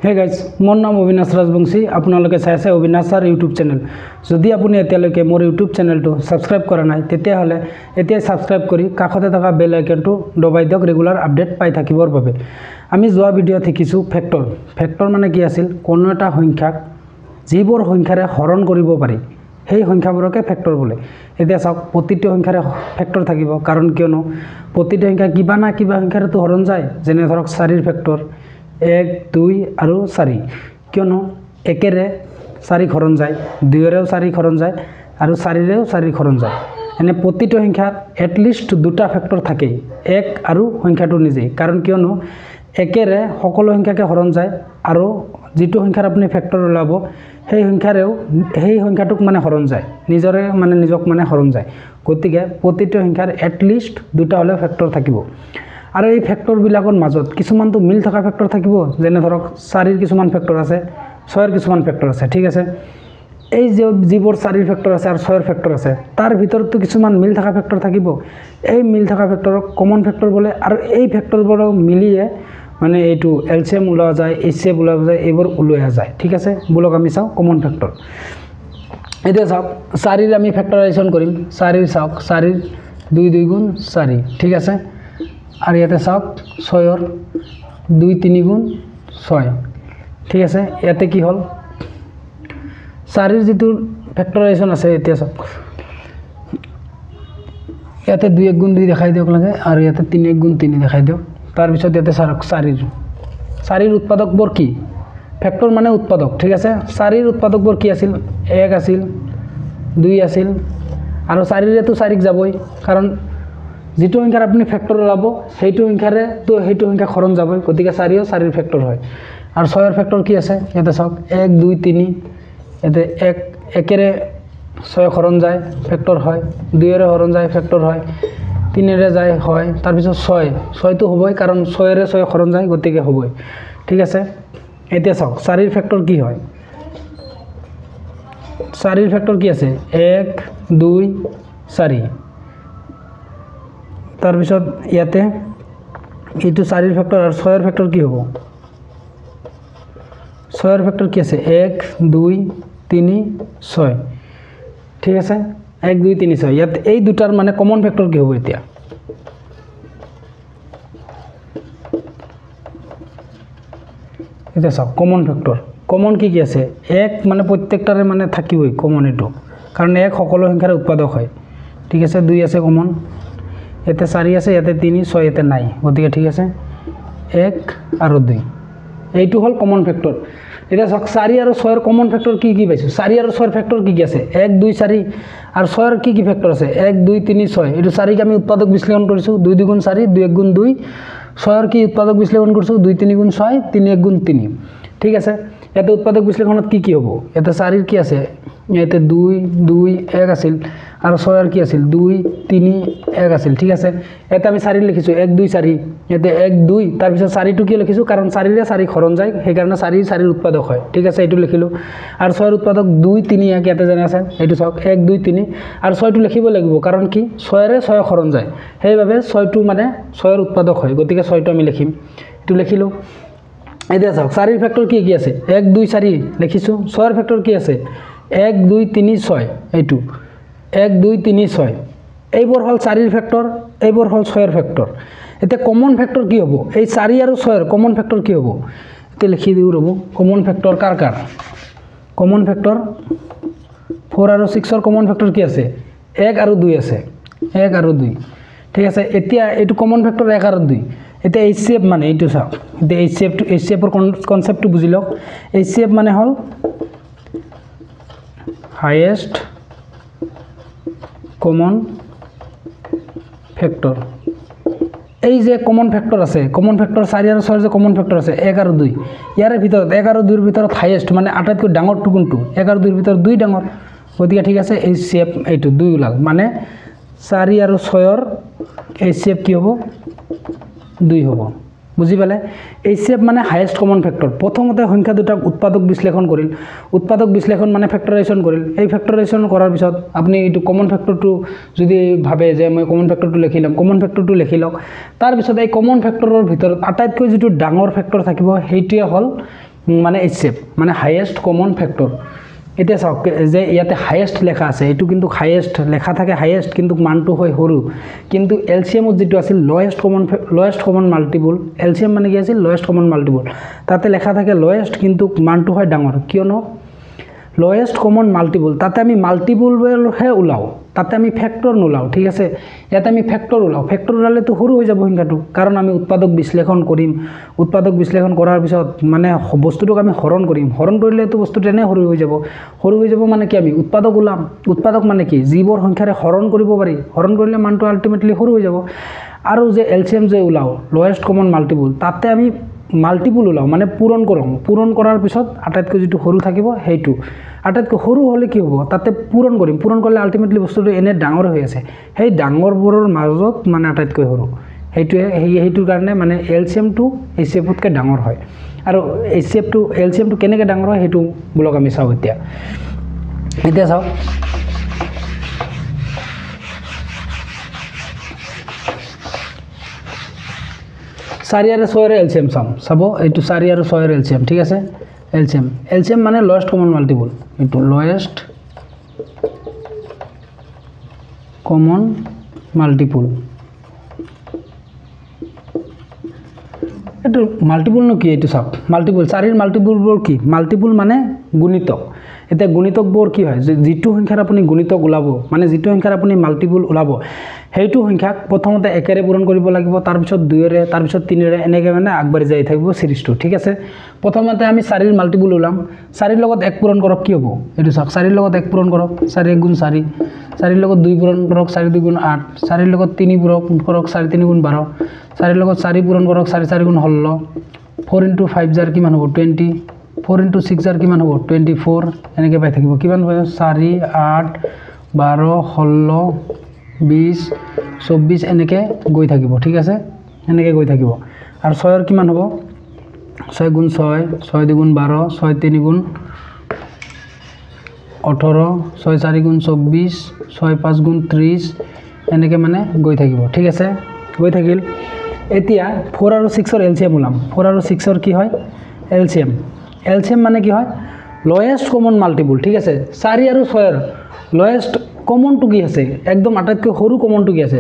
hey guys মোৰ নাম অবিনাশ ৰাজবংশী আপোনালোকে চাই আছে অবিনাশৰ ইউটিউব চেনেল যদি আপুনি এতিয়ালৈকে মোৰ ইউটিউব চেনেলটো সাবস্ক্ৰাইব কৰা নাই তেতিয়াহলে এতিয়া সাবস্ক্ৰাইব কৰি কাষতে থকা বেল আইকনটো দবাই দিয়ক ৰেগুলাৰ আপডেট পাই থাকিবৰ বাবে আমি যোৱা ভিডিঅ দেখিছো ফেক্টৰ মানে কি আছিল কোনো এটা সংখ্যাক যিবোৰ সংখ্যাৰে হৰণ কৰিব পাৰি সেই সংখ্যাবোৰকে ফেক্টৰ বোলে এতিয়া চাওক প্ৰতিটো সংখ্যাৰে ফেক্টৰ থাকিব কাৰণ কিয়নো প্ৰতিটো সংখ্যা কিবা না কিবা সংখ্যাৰেতো হৰণ যায় যেনে ধৰক 4 ৰ ফেক্টৰ 1 2 আৰু 4 কিয়নো একেৰে 4 হৰণ যায় 2 ৰেও 4 হৰণ যায় আৰু 4 ৰেও 4 হৰণ যায় এনে প্ৰতিটো সংখ্যাত এট লিষ্ট দুটা ফেক্টৰ থাকে 1 আৰু সংখ্যাটো নিজে কাৰণ কিয়নো একেৰে সকলো সংখ্যাকে হৰণ যায় আৰু যেটো সংখ্যাৰ আপুনি ফেক্টৰ ওলাব সেই সংখ্যাৰেও সেই সংখ্যাটোক মানে হৰণ যায় নিজৰে মানে নিজক মানে হৰণ যায় গতিকে প্ৰতিটো সংখ্যাৰ এট লিষ্ট দুটা হলে ফেক্টৰ থাকিব আৰু এই ফেক্টৰ বিলাকৰ মাজত কিছুমানটো মিল থকা ফেক্টৰ থাকিব যেনে ধৰক 4 ৰ কিছুমান ফেক্টৰ আছে 6 ৰ কিছুমান ফেক্টৰ আছে ঠিক আছে এই যে যিবোৰ 4 ৰ ফেক্টৰ আছে আৰু 6 ৰ ফেক্টৰ আছে তাৰ ভিতৰতো কিছুমান মিল থকা ফেক্টৰ থাকিব এই মিল থকা ফেক্টৰক কমন ফেক্টৰ বোলে আৰু এই ফেক্টৰবোৰ মিলিয়ে মানে এইটো এলসিএম ওলোৱা যায় এইচএফ ওলোৱা যায় এইবোৰ ওলোৱা যায় ঠিক আছে বলক আমি চাও কমন ফেক্টৰ এতিয়া চাওক 4 ৰ আমি ফেক্টৰাইজেশন কৰিম 4 ৰ চাওক 4 ৰ 2 2 গুণ 4 ঠিক আছে আৰ ইয়াতে চাওক 6 ৰ 2 3 গুণ 6 ঠিক আছে ইয়াতে কি হল 4 ৰ যেটো ফেক্টৰাইজেশন আছে এতিয়া চাওক ইয়াতে 2 1 গুণ 2 দেখাই দিওক লাগে আর ইয়াতে 3 1 গুণ 3 দেখাই দিওক তার পিছত ইয়াতে 4 ৰ উৎপাদকবোৰ কি ফেক্টৰ মানে উৎপাদক ঠিক আছে 4 ৰ উৎপাদকবোৰ কি আছিল 1 আছিল 2 আছিল আৰু 4 ৰেতো 4 ক যাবই কাৰণ যেটো সংখ্যাৰ আপুনি ফেক্টৰ ওলাব সেইটো সংখ্যাৰে তো সেইটো সংখ্যা হৰণ যাবই গতিকে 4 ও 4 ৰ ফেক্টৰ হয় আৰু 6 ৰ ফেক্টৰ কি আছে ইয়াতে চাওক 1 2 3 ইয়াতে 1 একেৰে 6 হৰণ যায় ফেক্টৰ হয় 2 ৰে হৰণ যায় ফেক্টৰ হয় 3 ৰে যায় হয় তাৰ পিছত 6 তো হবই কাৰণ 6 ৰে 6 হৰণ যায় গতিকে হবই ঠিক আছে এতিয়া চাওক 4 ৰ ফেক্টৰ কি হয় 4 ৰ ফেক্টৰ কি আছে 1 2 4 তাৰ পিছত ইয়াতে এইটো 4 ৰ ফেক্টৰ আৰু 6 ৰ ফেক্টৰ কি হ'ব 6 ৰ ফেক্টৰ কি আছে 1 2 3 6 ঠিক আছে 1 2 3 6 ইয়াত এই দুটাৰ মানে কমন ফেক্টৰ কি হ'ব এতিয়া এটা চাওক কমন ফেক্টৰ কমন কি আছে 1 মানে প্ৰত্যেকটাৰে মানে থাকিবই কমন এটো কাৰণ 1 সকলো সংখ্যাৰ উৎপাদক হয় ঠিক আছে 2 আছে কমন এতে 4 আছে এতে 3 6 এতে নাই গতিকে ঠিক আছে 1 আৰু 2 এইটো হল কমন ফেক্টৰ এটা 4 আৰু 6 ৰ কমন ফেক্টৰ কি কি পাইছো 4 আৰু 6 ৰ ফেক্টৰ কি কি আছে 1 2 4 আৰু 6 ৰ কি ফেক্টৰ আছে 1 2 3 6 এইটো 4 ক আমি উৎপাদক বিশ্লেষণ কৰিছো 2 2 গুণ 4 2 1 গুণ 2 6 ৰ কি উৎপাদক বিশ্লেষণ কৰিছো 2 3 গুণ 6 3 1 গুণ 3 ঠিক আছে এতে উৎপাদক বিশ্লেষণত কি হ'ব এতে 4 ৰ কি আছে এতে 2 2 1 আছিল আৰু 6 ৰ কি আছিল 2 3 1 আছিল ঠিক আছে এতে আমি 4 লিখিছো 1 2 4 এতে 1 2 তাৰ পিছত 4 টো কি লিখিছো কাৰণ 4 ৰে 4 হৰণ যায় সেই কাৰণে 4 4 ৰ উৎপাদক হয় ঠিক আছে এইটো লিখিলো আৰু 6 ৰ উৎপাদক 2 3 1 ইয়াতে জানা আছে এইটো চাওক 1 2 3 আৰু 6 টো লিখিব লাগিব কাৰণ কি 6 ৰে 6 হৰণ যায় সেইভাবে 6 টো মানে 6 ৰ উৎপাদক হয় গতিকে 6 টো আমি লিখিম এইটো লিখিলো এতিয়া চাওক 4 ৰ ফেক্টৰ কি কি আছে 1 2 4 লিখিছো 6 ৰ ফেক্টৰ কি আছে 1 2 3 6 এইটো 1 2 3 6 এইবোৰ হল 4 ৰ ফেক্টৰ এইবোৰ হল 6 ৰ ফেক্টৰ এতিয়া কমন ফেক্টৰ কি হ'ব এই 4 আৰু 6 ৰ কমন ফেক্টৰ কি হ'ব তে লিখি দিও ৰব কমন ফেক্টৰ কাৰ কমন ফেক্টৰ 4 আৰু 6 ৰ কমন ফেক্টৰ কি আছে 1 আৰু 2 আছে 1 আৰু 2 ঠিক আছে এতিয়া এইটো কমন ফেক্টৰ 1 আৰু 2 এটা এইচসিএফ মানে এইটো চাওক এটা এইচসিএফৰ কনসেপ্টটো বুজি লওক এইচসিএফ মানে হল হাইয়েস্ট কমন ফেক্টৰ এই যে কমন ফেক্টৰ আছে কমন ফেক্টৰ 4 আৰু 6 যে কমন ফেক্টৰ আছে 1 আৰু 2 ইয়াৰ ভিতৰত 1 আৰু 2 ৰ ভিতৰত হাইয়েস্ট মানে আটাইতকৈ ডাঙৰটো কোনটো 1 আৰু 2 ৰ ভিতৰত 2 ডাঙৰ গতিকে ঠিক আছে এইচসিএফ এইটো 2 ওলাল মানে 4 আৰু 6 ৰ এইচসিএফ কি হ'ব 2 হ'ব বুজি পালে এইচসিএফ মানে হাইয়েস্ট কমন ফেক্টৰ প্ৰথমতে সংখ্যা দুটাক উৎপাদক বিশ্লেষণ কৰিল উৎপাদক বিশ্লেষণ মানে ফেক্টৰাইজেশন কৰিল এই ফেক্টৰাইজেশন কৰাৰ পিছত আপুনি এইটো কমন ফেক্টৰটো যদি ভাবে যে মই কমন ফেক্টৰটো লিখিলাম কমন ফেক্টৰটো লিখি লওক তাৰ পিছত এই কমন ফেক্টৰৰ ভিতৰত আটাইতকৈ যেটো ডাঙৰ ফেক্টৰ থাকিব হেইটোৱে হল মানে HCF মানে হাইয়েষ্ট কমন ফেক্টর এতিয়া চাওক যে ইয়াতে হাইয়েষ্ট লেখা আছে এইটো কিন্তু হাইয়েষ্ট লেখা থাকে হাইয়েষ্ট কিন্তু মানটো হয় সৰু কিন্তু এলসিএমত যেটো আছিল লোয়েষ্ট কমন মাল্টিপল এলসিএম মানে কি আছিল লোয়েষ্ট কমন মাল্টিপল তাতে লেখা থাকে লোয়েষ্ট কিন্তু মানটো হয় ডাঙৰ কিয়নো লোয়েষ্ট কমন মাল্টিপল তাতে আমি মাল্টিপলহে উলাও তাতে আমি ফ্যাক্টর নোলাও ঠিক আছে ইয়াতে আমি ফ্যাক্টর উলাও ফ্যাক্টর উলালে তো সৰু হৈ যাব সংখ্যাটো কাৰণ আমি উৎপাদক বিশ্লেষণ কৰিম উৎপাদক বিশ্লেষণ কৰাৰ পিছত মানে বস্তুটোক আমি হৰণ কৰিম হৰণ কৰিলে তো বস্তুটো এনে সৰু হৈ যাব মানে কি আমি উৎপাদক উলাম উৎপাদক মানে কি যিবোৰ সংখ্যাৰে হৰণ কৰিব পাৰি হৰণ কৰিলে মানটো আলটিমেটলি সৰু হৈ যাব আৰু যে এলসিএম যে উলাও লোয়েষ্ট কমন মাল্টিপল তাতে আমি মাল্টিপল উলাও মানে পূৰণ কৰাৰ পিছত আটাইতকৈ যেটো সৰু থাকিব হেইটো আটাইতকৈ সৰু হলে কি হ'ব তাতে পূৰণ কৰিলে আলটিমেটলি বস্তুটো এনে ডাঙৰ হৈ আছে সেই ডাঙৰবোৰৰ মাজত মানে আটাইতকৈ সৰু সেইটোৰ কাৰণে মানে এলসিএম টো HCF তকৈ ডাঙৰ হয় আৰু HCF টো এলসিএম টো কেনেকৈ ডাঙৰ হয় হেতু ব্লক আমি চাও এতিয়া চাও 4 আৰু 6 ৰ এলসিএম চাব এইটো 4 আৰু 6 ৰ এলসিএম ঠিক আছে এলসিএম মানে লোয়েষ্ট কমন মাল্টিপল এইটো লোয়েষ্ট কমন মাল্টিপল এইটো মাল্টিপল নো কি এইটো চাওক মাল্টিপল 4 ৰ মাল্টিপলবোৰ কি মাল্টিপল মানে গুণিতক এটা গুণিতকবোৰ কি হয় যেটো সংখ্যাৰ আপুনি গুণিতক উলাব মানে যেটো সংখ্যাৰ আপুনি মাল্টিপল উলাব হেইটো সংখ্যাক প্ৰথমতে 1 ৰে পূৰণ কৰিব লাগিব তাৰ পিছত 2 ৰে তাৰ পিছত 3 ৰে এনেকৈ মানে আগবাঢ়ি যাই থাকিব সিৰিজটো ঠিক আছে প্ৰথমতে আমি 4 ৰ মাল্টিপল উলাম 4 ৰ লগত 1 পূৰণ কৰক কি হ'ব এইটো চাওক 4 ৰ লগত 1 পূৰণ কৰক 4 1 গুণ 4 4 ৰ লগত 2 পূৰণ কৰক 4 2 গুণ 8 4 ৰ লগত 3 পূৰণ কৰক 4 3 গুণ 12 4 ৰ লগত 4 পূৰণ কৰক 4 4 গুণ 16 4 * 5 জাৰ কিমান হ'ব 20 4 * 6 জাৰ কিমান হ'ব 24 এনেকৈ পাই থাকিব কিমান হ'ব 4 8 12 16 20 24 এনেকৈ গৈ থাকিব ঠিক আছে এনেকৈ গৈ থাকিব আৰু 6 ৰ কিমান হ'ব 6 গুণ 6 6 2 গুণ 12 6 3 গুণ 18 6 4 গুণ 24 6 5 গুণ 30 এনেকৈ মানে গৈ থাকিব ঠিক আছে গৈ থাকিল এতিয়া 4 আৰু 6 ৰ এলসিএম উলাম 4 আৰু 6 ৰ কি হয় এলসিএম মানে কি হয় লোয়েষ্ট কমন মাল্টিপল ঠিক আছে 4 আৰু 6 ৰ লোয়েষ্ট কমন টু কি আছে একদম আটাইতকৈ সৰু কমন টু কি আছে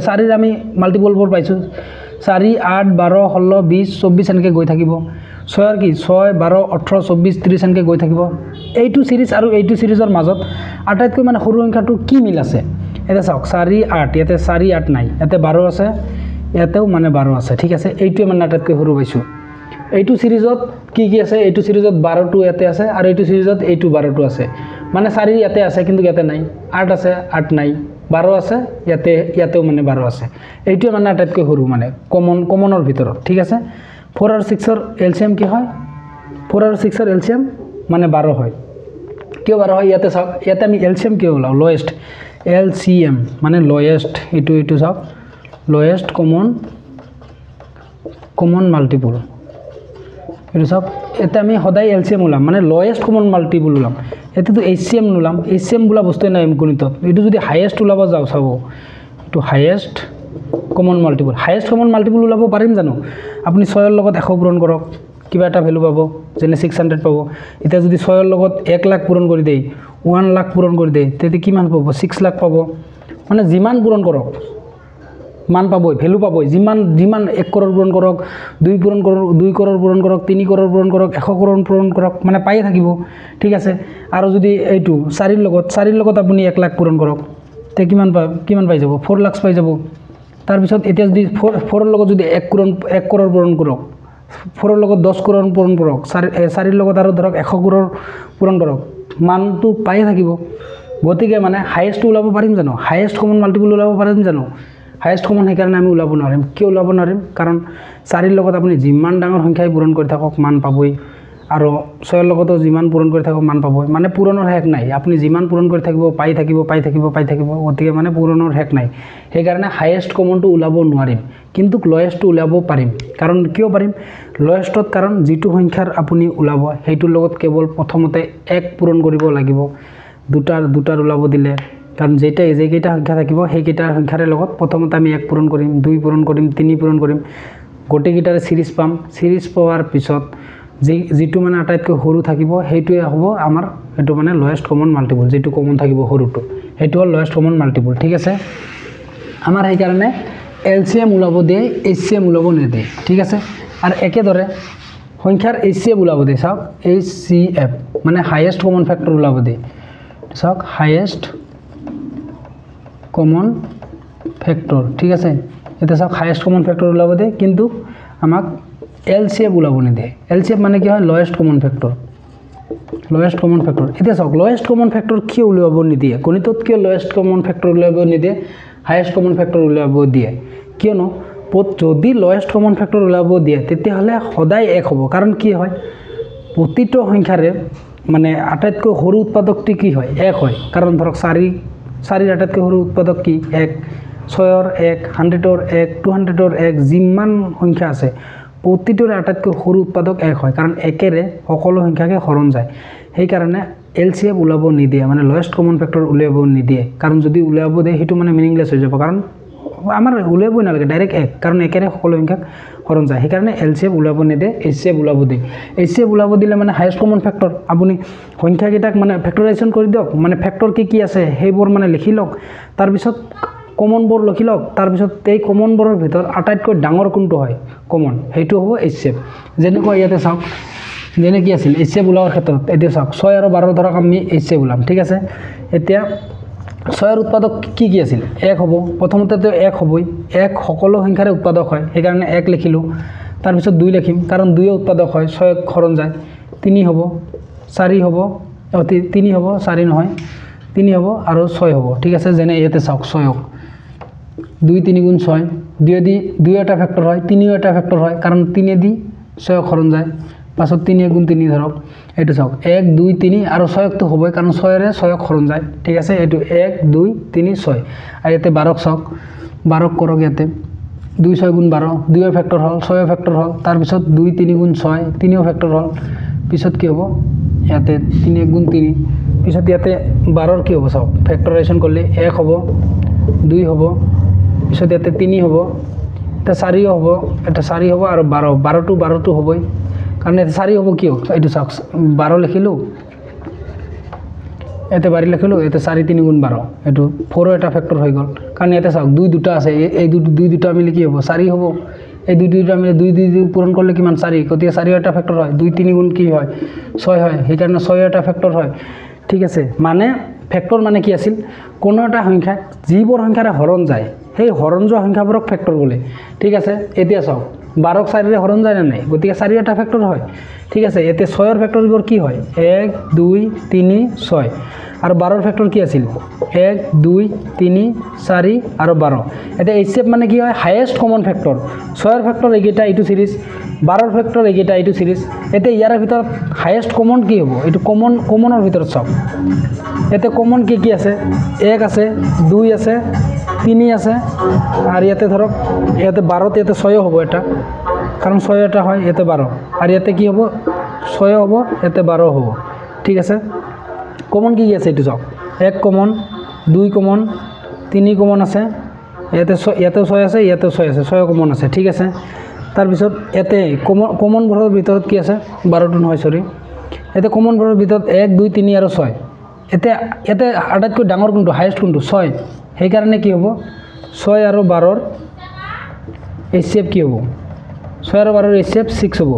4 ৰ আমি মাল্টিপলবোৰ পাইছো 4 8 12 16 20 24 এনেকৈ গৈ থাকিব 6 ৰ কি 6 12 18 24 30 এনেকৈ গৈ থাকিব এইটো সিৰিজ আৰু এইটো সিৰিজৰ মাজত আটাইতকৈ মানে সৰু সংখ্যাটো কি মিল আছে এটা চাওক 4 8 ইয়াতে 4 8 নাই ইয়াতে 12 আছে ইয়াতেও মানে 12 আছে ঠিক আছে এইটোৱে মানে আটাইতকৈ সৰু পাইছো এইটো সিৰিজত কি আছে এইটো সিৰিজত 12 টো ইয়াতে আছে আৰু এইটো সিৰিজত এইটো 12 টো আছে মানে 4 ইয়াতে আছে কিন্তু ইয়াতে নাই 8 আছে 8 নাই 12 আছে ইয়াতেও মানে 12 আছে এইটোৱে মানে আটাইতকৈ সৰু মানে কমনৰ ভিতৰত ঠিক আছে 4 আৰু 6 ৰ এলসিএম কি হয় 4 আৰু 6 ৰ এলসিএম মানে 12 হয় কিয় 12 হয় ইয়াতে চাওক ইয়াতে আমি এলসিএম কিয় ওলাও লোয়েষ্ট এলসিএম মানে লোয়েষ্ট এইটো চাওক লোয়েষ্ট কমন মাল্টিপল এইটো চাওক এটা আমি সদায় এলসিএম উলাম মানে লোয়েষ্ট কমন মাল্টিপল উলাম এতেতো HCM নুলাম HCM বোলা বস্তু নাই গণিতত এইটো যদি হাইয়েষ্ট উলাব যাও চাব এইটো হাইয়েষ্ট কমন মাল্টিপল উলাব পাৰিম জানো আপুনি 6 ৰ লগত 100 পূৰণ কৰক কিবা এটা ভ্যালু পাব যেনে 600 পাব এটা যদি 6 ৰ লগত 1 লাখ পূৰণ কৰি দেই 1 লাখ পূৰণ কৰি দেই তেতি কিমান পাব 6 লাখ পাব মানে যিমান পূৰণ কৰক মান পাবই ভ্যালু পাবই যিমান 1 কৰৰ পূৰণ কৰক 2 কৰৰ পূৰণ কৰক 3 কৰৰ পূৰণ কৰক 100 কৰৰ পূৰণ কৰক মানে পাই থাকিব ঠিক আছে আৰু যদি এইটো 4 ৰ লগত আপুনি 1 লাখ পূৰণ কৰক তে কিমান পাই যাব 4 লাখ পাই যাব তাৰ পিছত এতিয়া যদি 4 ৰ লগত যদি 1 কৰৰ পূৰণ কৰক 4 ৰ লগত 10 কৰৰ পূৰণ কৰক 4 ৰ লগত আৰু ধৰক 100 কৰৰ পূৰণ কৰক মানটো পাই থাকিব গতিকে মানে হাইয়েষ্ট উলাব পাৰিম জানো হাইয়েষ্ট কমন মাল্টিপল উলাব পাৰিম জানো হাইয়েষ্ট কমন সেইকাৰণে আমি উলাব নোৱাৰিম কিয় উলাব নোৱাৰিম কাৰণ 4 ৰ লগত আপুনি যিমান ডাঙৰ সংখ্যাই পূৰণ কৰি থাকক মান পাবই আৰু 6 ৰ লগতো যিমান পূৰণ কৰি থাকক মান পাবই মানে পূৰণৰ শেষ নাই আপুনি যিমান পূৰণ কৰি থাকিব পাই থাকিব গতিকে মানে পূৰণৰ শেষ নাই সেইকাৰণে হাইয়েষ্ট কমনটো উলাব নোৱাৰিম কিন্তু লোয়েষ্টটো উলাব পাৰিম কাৰণ কিয় পাৰিম লোয়েষ্টত কাৰণ যেটো সংখ্যাৰ আপুনি উলাব হেইটোৰ লগত কেৱল প্ৰথমতে 1 পূৰণ কৰিব লাগিব দুটাৰ উলাব দিলে কাৰণ যেকেইটা সংখ্যা থাকিব সেইকেইটা সংখ্যাৰ লগত প্ৰথমতে আমি 1 পূৰণ কৰিম 2 পূৰণ কৰিম 3 পূৰণ কৰিম গোটেইকেইটাৰ সিৰিজ পাম সিৰিজ পোৱাৰ পিছত যেটো মানে আটাইতকৈ সৰু থাকিব সেইটোৱে হ'ব আমাৰ এটো মানে লোয়েষ্ট কমন মাল্টিপল যেটো কমন থাকিব সৰুটো হেটো হল লোয়েষ্ট কমন মাল্টিপল ঠিক আছে আমাৰ এই কাৰণে এলসিএম উলাব দিয়ে এইচসিএম উলাব নিদিয়ে ঠিক আছে আৰ একেদৰে সংখ্যাৰ এইচসিএফ উলাব দিয়ে চাওক এইচসিএফ মানে হাইয়েস্ট কমন ফ্যাক্টর উলাব দিয়ে চাওক হাইয়েস্ট কমন ফ্যাক্টর ঠিক আছে এটা চাওক হাইয়েস্ট কমন ফ্যাক্টর উলাব দিয়ে কিন্তু আমাক এলসিএফ উলাব নিদিয়ে এলসিএফ মানে কি হয় লোয়েষ্ট কমন ফ্যাক্টর এটা চাওক লোয়েষ্ট কমন ফ্যাক্টর কি উলাব নিদিয়ে গণিতত কি লোয়েষ্ট কমন ফ্যাক্টর উলাব নিদিয়ে হাইয়েস্ট কমন ফ্যাক্টর উলাব দিয়ে কিয়নো যদি লোয়েষ্ট কমন ফ্যাক্টর উলাব দিয়ে তেতিয়াহলে সদায় এক হ'ব কাৰণ কি হয় প্ৰতিটো সংখ্যাৰে মানে আটাইতকৈ সৰু উৎপাদকটি কি হয় এক হয় কাৰণ ধৰক 4 আটাইতকৈ সৰু উৎপাদক কি 1 6 ৰ 1 100 ৰ 1 200 ৰ 1 যিমান সংখ্যা আছে প্ৰতিটোৰ আটাইতকৈ সৰু উৎপাদক এক হয় কাৰণ একেৰে সকলো সংখ্যাকে হৰণ যায় সেই কাৰণে এলসিএফ উলাব নিদিয়ে মানে লোয়েষ্ট কমন ফ্যাক্টৰ উলাব নিদিয়ে কাৰণ যদি উলাব দিয়ে হেতু মানে মিনিংলেস হৈ যাব কাৰণ আমাৰ উলাবই নালাগে ডাইৰেক্ট এক কাৰণ একেৰে সকলো সংখ্যাক হৰণ যায় সেই কাৰণে এলসিএফ উলাব নিদিয়ে এইচসিএফ উলাব দিয়ে এইচসিএফ উলাব দিলে মানে হাইয়েস্ট কমন ফ্যাক্টর আপুনি সংখ্যা কিটাক মানে ফ্যাক্টৰাইজেশ্যন কৰি দিয়ক মানে ফ্যাক্টৰ কি আছে সেইবোৰ মানে লিখি লওক তাৰ পিছত কমন বোৰ লিখি লওক তাৰ পিছত এই কমন বোৰৰ ভিতৰ আটাইতকৈ ডাঙৰ কোনটো হয় কমন হেতু হ'ব এইচসিএফ যেনেকৈ ইয়াতে চাওক যেনে কি আছিল এইচসিএফ উলাবৰ ক্ষেত্ৰত এতিয়া চাওক 6 আৰু 12 ধৰক আমি এইচসিএফ উলাম ঠিক আছে এতিয়া 6 ৰ উৎপাদক কি আছিল 1 হ'ব প্ৰথমতে তো 1 হ'বই 1 সকলো সংখ্যাৰে উৎপাদক হয় সেই কাৰণে 1 লিখিলো তাৰ পিছত 2 লিখিম কাৰণ 2 উৎপাদক হয় 6 হৰণ যায় 3 হ'ব 4 হ'ব 3 হ'ব 4 নহয় 3 হ'ব আৰু 6 হ'ব ঠিক আছে যেনে ইয়াতে চাওক 6 ক 2 3 গুণ 6 2 দি 2 এটা ফ্যাক্টর হয় 3 এটা ফ্যাক্টর হয় কাৰণ 3 দি 6 হৰণ যায় পাছত 3 গুণ 3 ধৰক এটো চাওক 1 2 3 আৰু 6 তো হ'বই কাৰণ 6 ৰে 6 হৰণ যায় ঠিক আছে এটো 1 2 3 6 আৰু ইয়াতে 12 চাওক 12 কৰক ইয়াতে 2 6 গুণ 12 2 এর ফ্যাক্টর হল 6 এর ফ্যাক্টর হল তার পিছত 2 3 গুণ 6 3 এর ফ্যাক্টর হল পিছত কি হ'ব ইয়াতে 3 গুণ 3 পিছত ইয়াতে 12 ৰ কি হ'ব চাওক ফ্যাক্টৰাইজেশ্যন করলে 1 হ'ব 2 হ'ব পিছত ইয়াতে 3 হ'ব এটা 4 হ'ব এটা 4 হ'ব আৰু 12 টো হ'বই কাৰণ এটা 4 হ'ব কি এটো চাওক 12 লিখিলো এতে 12 লিখিলো এতে 4 3 গুণ 12 এটো 4 এটা ফ্যাক্টর হৈ গল কাৰণ এতে চাওক 2 দুটা আছে এই 2 দুটা মিলি কি হ'ব 4 হ'ব এই 2 দুটা মিলি 2 পূৰণ কৰিলে কিমান 4 গতিকে 4 এটা ফ্যাক্টৰ হয় 2 3 গুণ কি হয় 6 হয় সেই কাৰণে 6 এটা ফ্যাক্টৰ হয় ঠিক আছে মানে ফ্যাক্টৰ মানে কি আছিল কোনো এটা সংখ্যা যিবোৰ সংখ্যাৰে হৰণ যায় সেই হৰণ যোৱা সংখ্যাবোৰক ফ্যাক্টৰ বলে ঠিক আছে এতিয়া চাওক 12 ক 4 ৰে হৰণ যায় না নাই গতিকে 4 এটা ফ্যাক্টৰ হয় ঠিক আছে এতে 6 এৰ ফ্যাক্টৰবোৰ কি হয় 1 2 3 6 আৰু 12 এৰ ফ্যাক্টৰ কি আছিল 1 2 3 4 আৰু 12 এটা এইচসিএফ মানে কি হয় হাইয়েস্ট কমন ফ্যাক্টর 6 এর ফ্যাক্টর এইটা এইটো সিরিজ 12 এর ফ্যাক্টর এইটা এইটো সিরিজ এতে ইয়াৰ ভিতৰত হাইয়েস্ট কমন কি হ'ব এটো কমনৰ ভিতৰত চাওক এতে কমন কি আছে 1 আছে 2 আছে 3 আছে আর ইয়াতে ধরক ইয়াতে 12 তে 6 হ'ব এটা কারণ 6 এটা হয় ইয়াতে 12 আর ইয়াতে কি হ'ব 6 হ'ব ইয়াতে 12 হ'ব ঠিক আছে কমন কি আছে এটো চাওক 1 কমন 2 কমন 3 কমন আছে ইয়াতে 6 আছে ইয়াতে 6 আছে 6 কমন আছে ঠিক আছে তার পিছত ইয়াতে কমন বোৰৰ ভিতৰত কি আছে 12 টো নহয় সৰি ইয়াতে কমন বোৰৰ ভিতৰত 1 2 3 আৰু 6 ইয়াতে আটাইতকৈ ডাঙৰ কোনটো হাইয়েস্ট কোনটো 6 সেই কাৰণে কি হ'ব 6 আৰু 12 ৰ এইচসিএফ কি হ'ব 6 আৰু 12 ৰ এইচসিএফ 6 হ'ব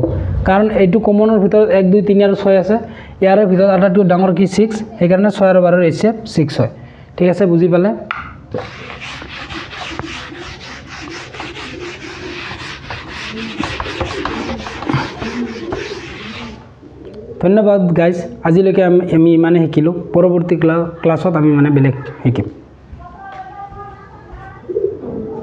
কাৰণ এইটো কমনৰ ভিতৰত 1 2 3 আৰু 6 আছে ইয়াৰ ভিতৰত আটাইতকৈ ডাঙৰ কি 6 সেই কাৰণে 6 আৰু 12 ৰ এইচসিএফ 6 হয় ঠিক আছে বুজি পালে ধন্যবাদ গাইজ আজিলৈকে আমি ইমানে শিকিলো পৰৱৰ্তী ক্লাছত আমি মানে বেলেগ শিকিম